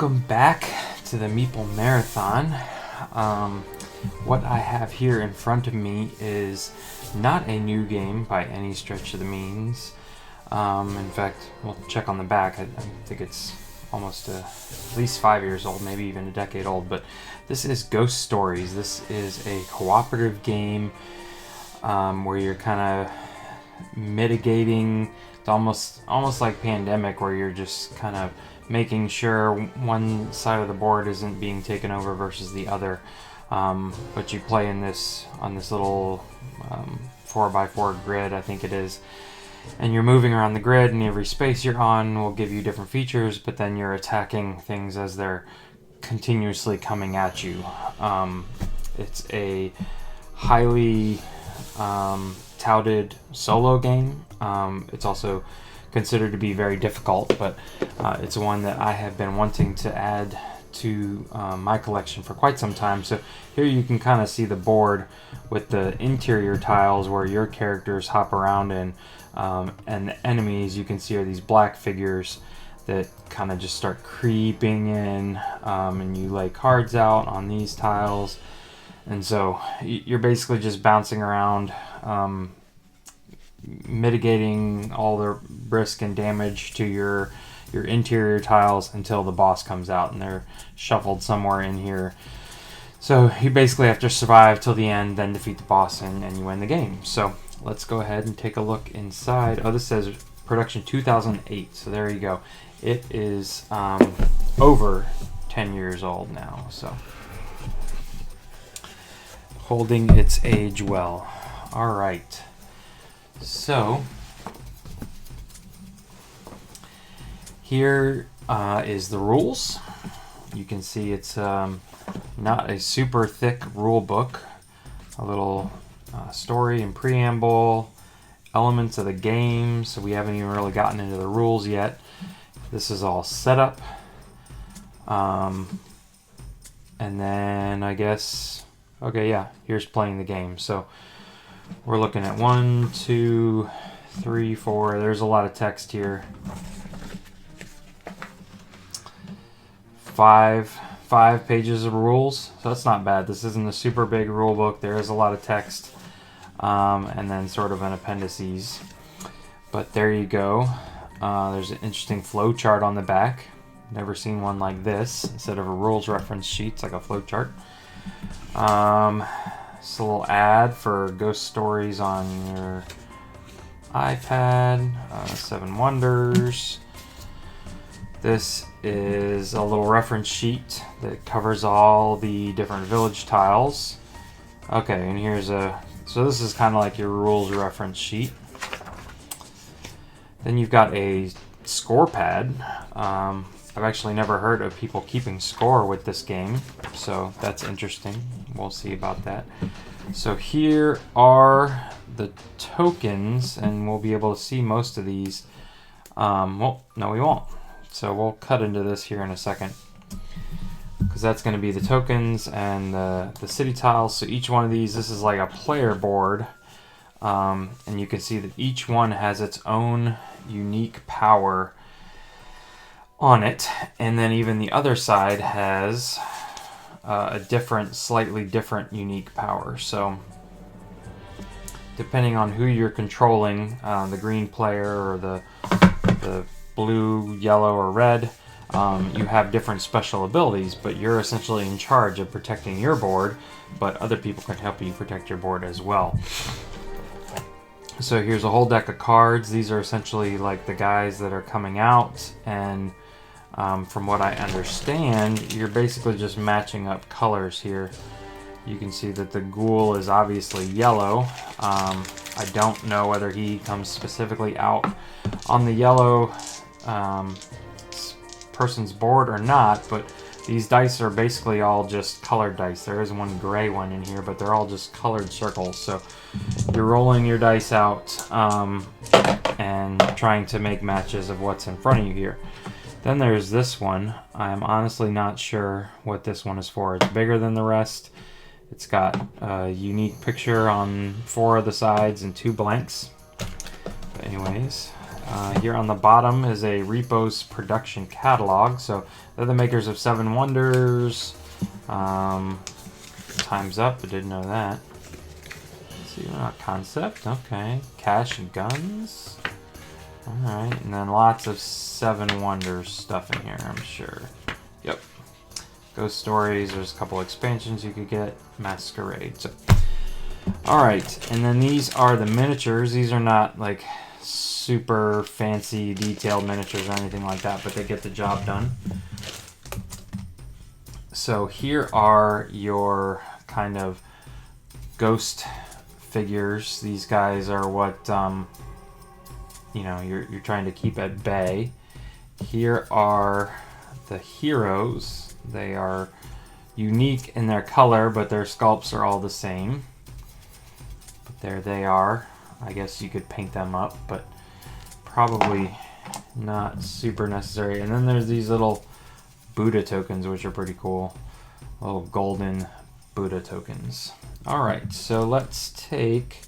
Welcome back to the Meeple Marathon. What I have here in front of me is not a new game by any stretch of the means. In fact, we'll check on the back. I think it's almost at least 5 years old, maybe even a decade old. But this is Ghost Stories. This is a cooperative game where you're kind of mitigating. It's almost like Pandemic, where you're just kind of making sure one side of the board isn't being taken over versus the other. But you play on this little 4x4 grid, I think it is, and you're moving around the grid, and every space you're on will give you different features, but then you're attacking things as they're continuously coming at you. It's a highly touted solo game. It's also considered to be very difficult, but it's one that I have been wanting to add to my collection for quite some time. So here you can kind of see the board with the interior tiles where your characters hop around in, and the enemies you can see are these black figures that kind of just start creeping in, and you lay cards out on these tiles, and so you're basically just bouncing around, mitigating all the risk and damage to your interior tiles until the boss comes out, and they're shuffled somewhere in here. So you basically have to survive till the end, then defeat the boss, and you win the game. So let's go ahead and take a look inside. Oh, this says production 2008, so there you go. It is over 10 years old now, so holding its age well. All right. So here is the rules. You can see it's not a super thick rule book. A little story and preamble, elements of the game. So we haven't even really gotten into the rules yet. This is all set up. And then I guess, okay, yeah, here's playing the game. So we're looking at 1, 2, 3, 4. There's a lot of text here. Five pages of rules, so that's not bad. This isn't a super big rule book. There is a lot of text, and then sort of an appendices. But there you go. There's an interesting flow chart on the back. Never seen one like this. Instead of a rules reference sheet, it's like a flow chart. It's a little ad for Ghost Stories on your iPad. 7 Wonders. This is a little reference sheet that covers all the different village tiles. Okay, and here's so this is kind of like your rules reference sheet. Then you've got a score pad. I've actually never heard of people keeping score with this game, so that's interesting. We'll see about that. So here are the tokens, and we'll be able to see most of these. Well, no, we won't. So we'll cut into this here in a second, because that's going to be the tokens and the city tiles. So each one of these, this is like a player board, and you can see that each one has its own unique power on it, and then even the other side has a slightly different unique power. So depending on who you're controlling, the green player or the blue, yellow, or red, you have different special abilities, but you're essentially in charge of protecting your board, but other people can help you protect your board as well. So here's a whole deck of cards. These are essentially like the guys that are coming out, and from what I understand, you're basically just matching up colors here. You can see that the ghoul is obviously yellow. I don't know whether he comes specifically out on the yellow person's board or not, but these dice are basically all just colored dice. There is one gray one in here, but they're all just colored circles. So you're rolling your dice out and trying to make matches of what's in front of you here. Then there's this one. I'm honestly not sure what this one is for. It's bigger than the rest. It's got a unique picture on 4 of the sides and 2 blanks. But anyways, Here on the bottom is a Repos production catalog. So they're the makers of Seven Wonders. Time's Up, I didn't know that. Let's see, Concept, okay. Cash and Guns. Alright, and then lots of Seven Wonders stuff in here, I'm sure. Yep. Ghost Stories, there's a couple expansions you could get. Masquerade. So, alright, and then these are the miniatures. These are not like super fancy detailed miniatures or anything like that, but they get the job done. So here are your kind of ghost figures. These guys are what you know, you're trying to keep at bay. Here are the heroes. They are unique in their color, but their sculpts are all the same. But there they are. I guess you could paint them up, but probably not super necessary. And then there's these little Buddha tokens, which are pretty cool. Little golden Buddha tokens. Alright, so let's take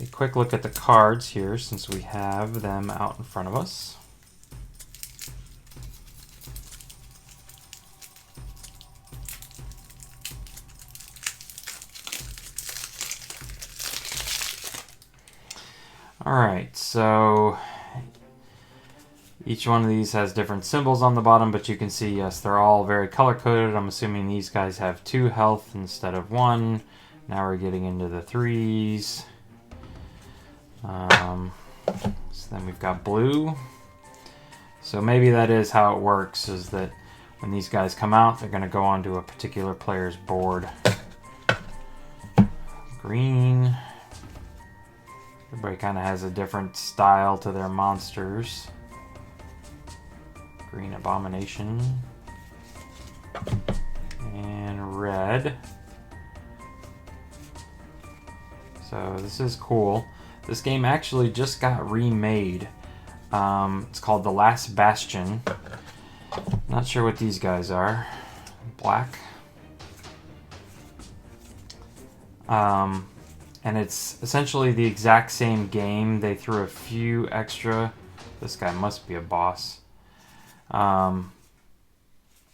a quick look at the cards here since we have them out in front of us. Alright, so each one of these has different symbols on the bottom, but you can see, yes, they're all very color-coded. I'm assuming these guys have 2 health instead of 1. Now we're getting into the 3s. So then we've got blue. So maybe that is how it works, is that when these guys come out, they're going to go onto a particular player's board. Green. Everybody kind of has a different style to their monsters. Green Abomination. And red. So this is cool. This game actually just got remade. It's called The Last Bastion. Not sure what these guys are. Black. And it's essentially the exact same game. They threw a few extra... This guy must be a boss. A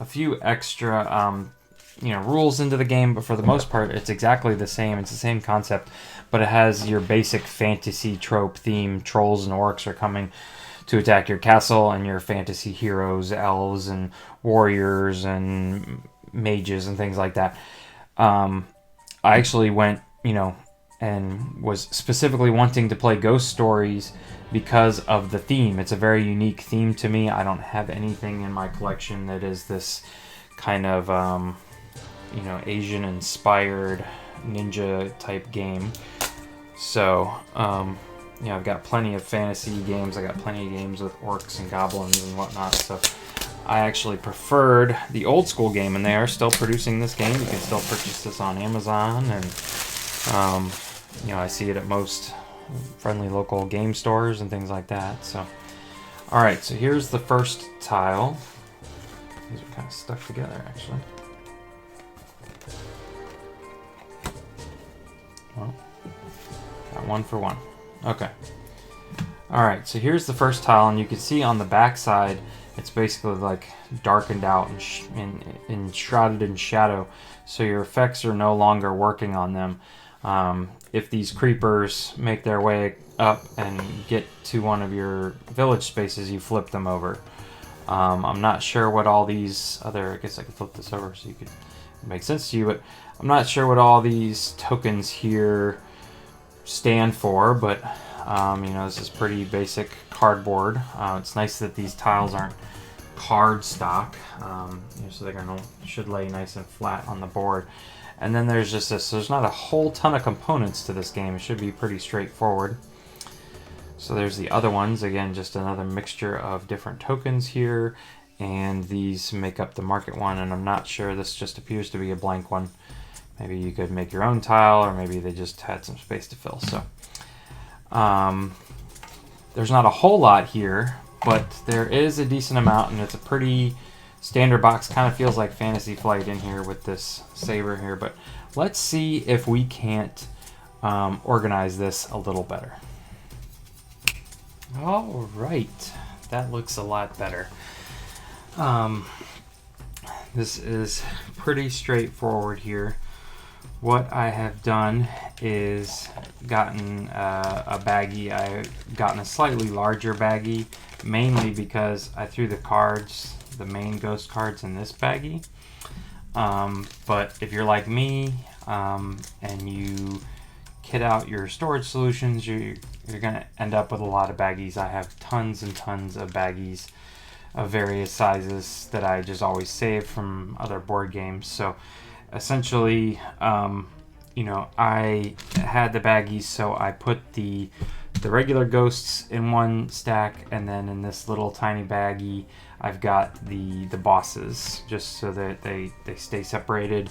few extra you know, rules into the game, but for the most part it's exactly the same. It's the same concept, but it has your basic fantasy trope theme. Trolls and orcs are coming to attack your castle, and your fantasy heroes, elves and warriors and mages and things like that. I actually went, you know, and was specifically wanting to play Ghost Stories because of the theme. It's a very unique theme to me. I don't have anything in my collection that is this kind of, you know, Asian-inspired ninja-type game. So, you know, I've got plenty of fantasy games. I got plenty of games with orcs and goblins and whatnot. So, I actually preferred the old school game, and they are still producing this game. You can still purchase this on Amazon, and you know, I see it at most friendly local game stores and things like that. So, all right, so here's the first tile. These are kind of stuck together, actually. Well, got 1 for 1. Okay. All right, so here's the first tile, and you can see on the back side, it's basically like darkened out and shrouded in shadow, so your effects are no longer working on them. If these creepers make their way up and get to one of your village spaces, you flip them over. I'm not sure what all these other... I guess I could flip this over so you could make sense to you, but I'm not sure what all these tokens here stand for, but you know, this is pretty basic cardboard. It's nice that these tiles aren't card stock, you know, so they're gonna should lay nice and flat on the board. And then there's just this. There's not a whole ton of components to this game. It should be pretty straightforward. So there's the other ones. Again, just another mixture of different tokens here, and these make up the market one. And I'm not sure. This just appears to be a blank one. Maybe you could make your own tile, or maybe they just had some space to fill. So there's not a whole lot here, but there is a decent amount, and it's a pretty standard box. Kind of feels like Fantasy Flight in here with this saber here, but let's see if we can't organize this a little better. All right, that looks a lot better. This is pretty straightforward here. What I have done is gotten a baggie. I've gotten a slightly larger baggie, mainly because I threw the cards, the main ghost cards, in this baggie. But if you're like me and you kit out your storage solutions, you're going to end up with a lot of baggies. I have tons and tons of baggies of various sizes that I just always save from other board games. So essentially, you know, I had the baggies, so I put the regular ghosts in one stack, and then in this little tiny baggie I've got the bosses, just so that they stay separated,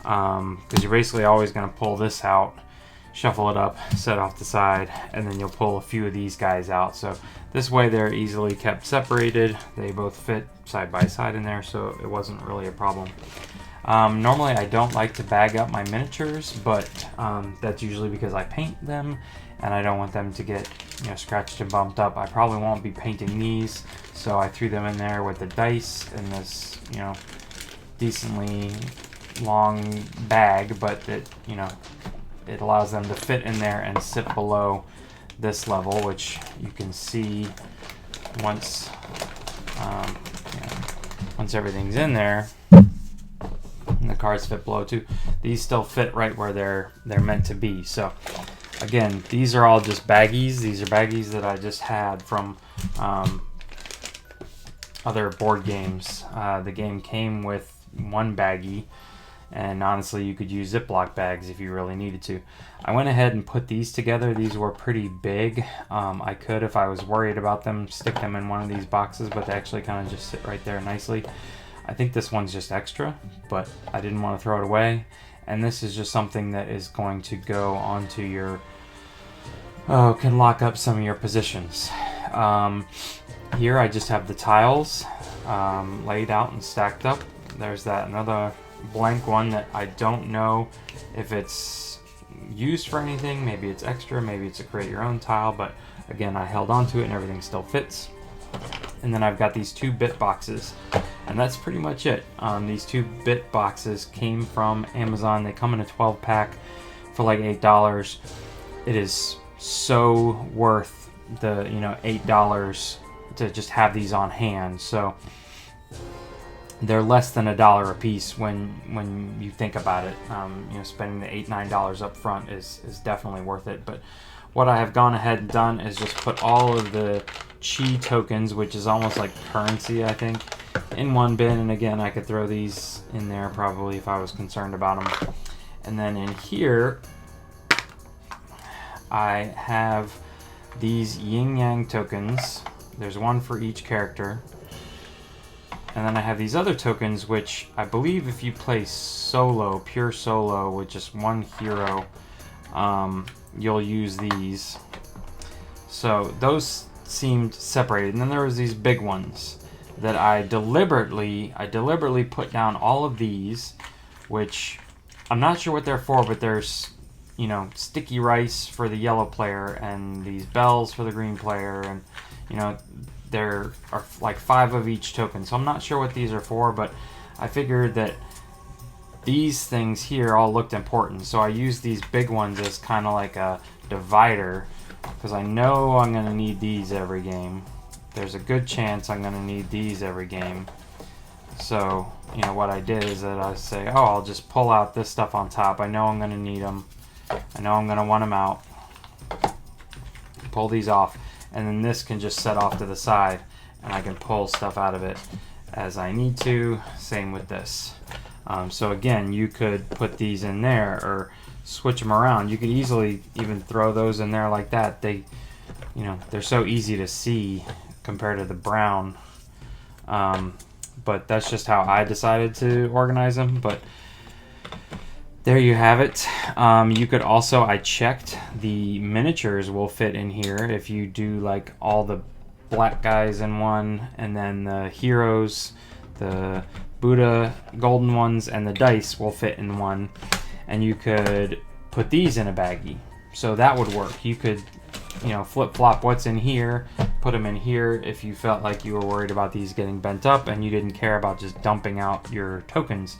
because you're basically always going to pull this out, shuffle it up, set off the side, and then you'll pull a few of these guys out. So this way they're easily kept separated. They both fit side by side in there, so it wasn't really a problem. Normally I don't like to bag up my miniatures, but that's usually because I paint them and I don't want them to get, you know, scratched and bumped up. I probably won't be painting these, so I threw them in there with the dice in this, you know, decently long bag, but it, you know, it allows them to fit in there and sit below this level, which you can see once you know, once everything's in there. And the cards fit below too. These still fit right where they're meant to be. So again, these are all just baggies. These are baggies that I just had from other board games. The game came with one baggie, and honestly you could use Ziploc bags if you really needed to. I went ahead and put these together. These were pretty big. I could, if I was worried about them, stick them in one of these boxes, but they actually kind of just sit right there nicely. I think this one's just extra, but I didn't want to throw it away. And this is just something that is going to go onto your, can lock up some of your positions. Here I just have the tiles laid out and stacked up. There's that another blank one that I don't know if it's used for anything. Maybe it's extra, maybe it's a create your own tile, but again, I held onto it and everything still fits. And then I've got these 2-bit boxes, and that's pretty much it. These 2-bit boxes came from Amazon. They come in a 12-pack for like $8. It is so worth the, you know, $8 to just have these on hand. So they're less than $1 a piece when you think about it. You know, spending the $8-9 up front is definitely worth it. But what I have gone ahead and done is just put all of the chi tokens, which is almost like currency, I think, in one bin. And again, I could throw these in there probably if I was concerned about them. And then in here I have these yin yang tokens. There's one for each character. And then I have these other tokens, which I believe if you play solo, pure solo, with just one hero, you'll use these. So those seemed separated. And then there was these big ones that I deliberately put down all of these, which I'm not sure what they're for, but there's, you know, sticky rice for the yellow player and these bells for the green player, and, you know, there are like 5 of each token. So I'm not sure what these are for, but I figured that these things here all looked important. So I used these big ones as kind of like a divider, because I know I'm going to need these every game. There's a good chance I'm going to need these every game. So, you know, what I did is that I say, oh, I'll just pull out this stuff on top. I know I'm going to need them. I know I'm going to want them out. Pull these off. And then this can just set off to the side, and I can pull stuff out of it as I need to. Same with this. So again, you could put these in there or switch them around. You could easily even throw those in there like that. They, you know, they're so easy to see compared to the brown. But that's just how I decided to organize them. But there you have it. You could also, I checked, the miniatures will fit in here if you do like all the black guys in one, and then the heroes, the Buddha golden ones, and the dice will fit in one. And you could put these in a baggie. So that would work. You could flip-flop what's in here, put them in here if you felt like you were worried about these getting bent up and you didn't care about just dumping out your tokens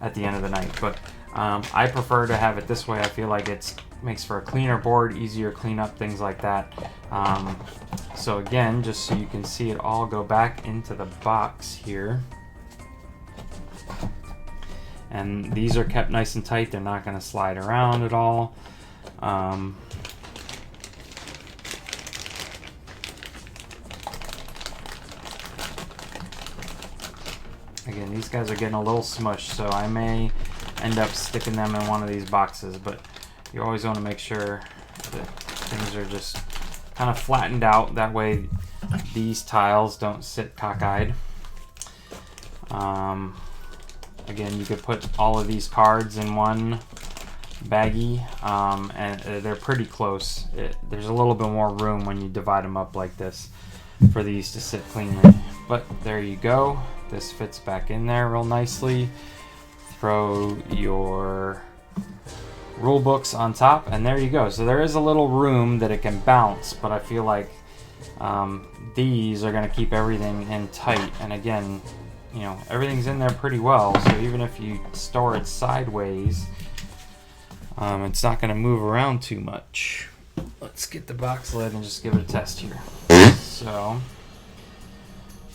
at the end of the night. But I prefer to have it this way. I feel like it makes for a cleaner board, easier cleanup, things like that. So again, just so you can see it all go back into the box here. And these are kept nice and tight. They're not going to slide around at all. Again, these guys are getting a little smushed, so I may end up sticking them in one of these boxes, but you always want to make sure that things are just kind of flattened out. That way these tiles don't sit cockeyed. Again, you could put all of these cards in one baggie, and they're pretty close. There's a little bit more room when you divide them up like this for these to sit cleanly. But there you go. This fits back in there real nicely. Throw your rule books on top, and there you go. So there is a little room that it can bounce, but I feel like these are going to keep everything in tight. And again, everything's in there pretty well, so even if you store it sideways, it's not going to move around too much. Let's get the box lid and just give it a test here. So,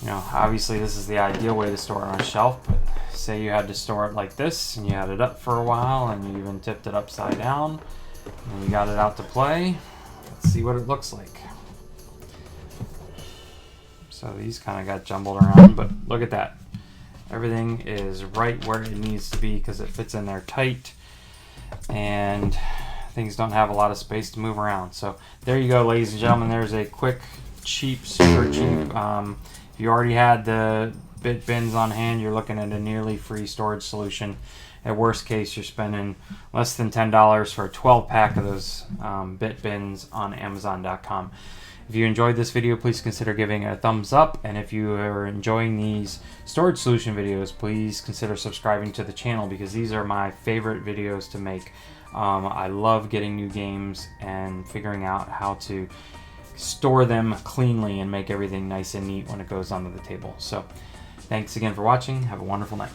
obviously this is the ideal way to store it on a shelf, but say you had to store it like this, and you had it up for a while, and you even tipped it upside down, and you got it out to play. Let's see what it looks like. So these kind of got jumbled around, but look at that. Everything is right where it needs to be because it fits in there tight, and things don't have a lot of space to move around. So there you go, ladies and gentlemen. There's a quick, cheap, super cheap. If you already had the bit bins on hand, you're looking at a nearly free storage solution. At worst case, you're spending less than $10 for a 12-pack of those bit bins on Amazon.com. If you enjoyed this video, please consider giving it a thumbs up. And if you are enjoying these storage solution videos, please consider subscribing to the channel because these are my favorite videos to make. I love getting new games and figuring out how to store them cleanly and make everything nice and neat when it goes onto the table. So thanks again for watching. Have a wonderful night.